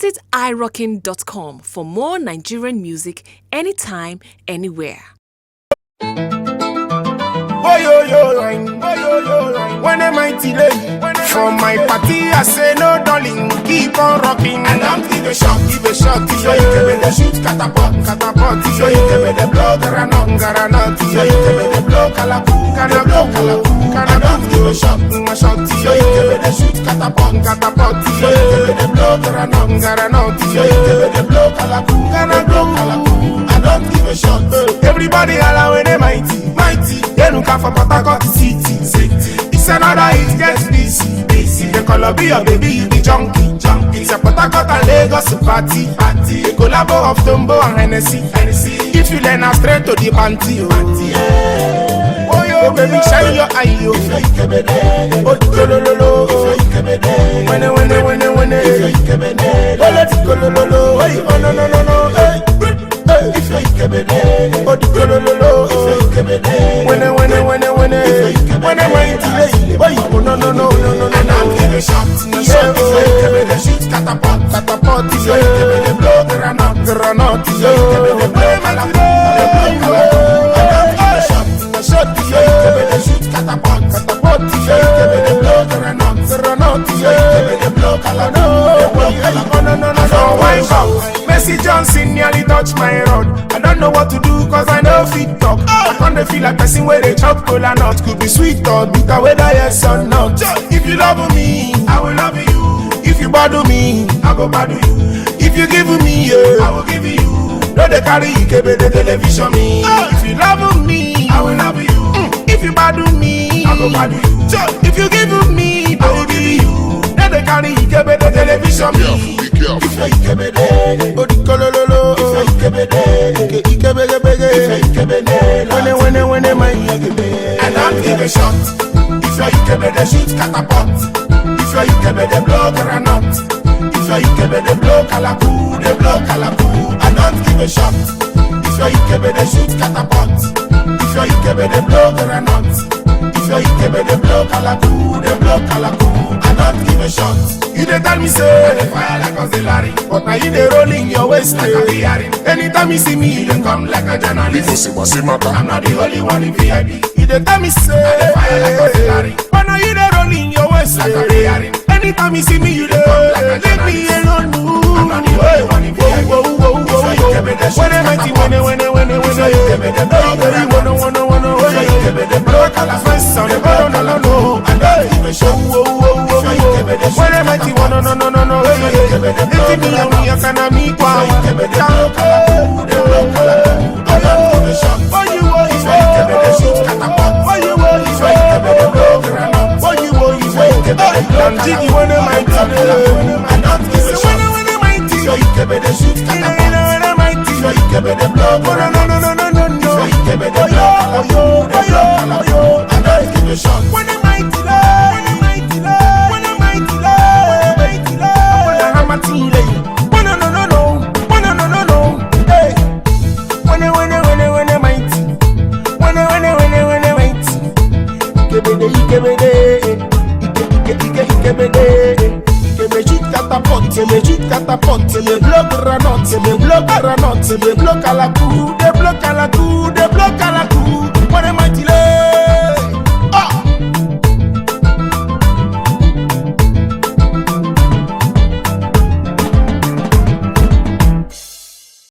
Visit irockin.com for more Nigerian music anytime, anywhere. Wene Mighty from my party, I say no darling, keep on rocking. And I'm give a shot, so you can be the shoot, catapult, so you can be the blow, garanot, so you can be the blow, calapu, and I'm give a shot, so you can be the shoot, catapult, so you can be the blow, garanot, so you can be the blow, calapu, and I don't give a shot. Everybody allow Wene Mighty, they look out for Port Harcourt City. It's another, it gets busy. The color be your baby, you be junkie. It's a Port Harcourt and Lagos party. A collabo of Tombo and Hennessy. If you learn straight to the panty, oh yo, baby, shine your eye, yo. Oh, lolo, when let's go, lolo, oh no, hey. If you Ikebede, oh lolo, when no, and I'm giving shots, shoot, catapult, if you Ikebede, blow, granot, if you Ikebede, blow, shot, if you Ikebede, shoot, catapult, if you Ikebede, blow, granot, if you Ikebede, blow, Messi Johnson nearly touched my road. I don't know what to do cause I know fit talk. I can't feel like person where they chop cola nut. Could be sweet or bitter whether yes or not. If you love me, I will love you. If you bother me, I go bother you. If you give me, I will give you. No they carry Ikebede television me. If you love me, I will love you. If you bother me, I go bother you. If you give me, I will give you. No they carry Ikebede television me. If you Ikebede, oh the kololo, if you Ikebede, when my and I'm give a shot. If you Ikebede, shoot, catapult. If you Ikebede, blow, granot. If you Ikebede, blow, calapu, they blow, calapu. And don't give a shot. If you Ikebede, shoot, catapult. If you Ikebede, blow, granot. If you Ikebede, blow, calapu, they blow, calapu. And don't give a shot. You dey tell me say the fire like auxiliary, but now you dey rolling your waist like a bearing. Anytime you see me, you dey come like a journalist. I'm not the only one in VIP. You dey tell me say the fire like auxiliary, but now you dey rolling your waist like a bearing. Anytime you see me, you dey come like a journalist. Leave me alone, I'm not the only one in VIP. Wene Mighty, wene, Wene Mighty, no. If you be a me, I can't meet one. I'm Jiggy Wene Mighty. Wene Mighty. Catapult, me block granot, me block calacu, they block calacu, Wene Mighty.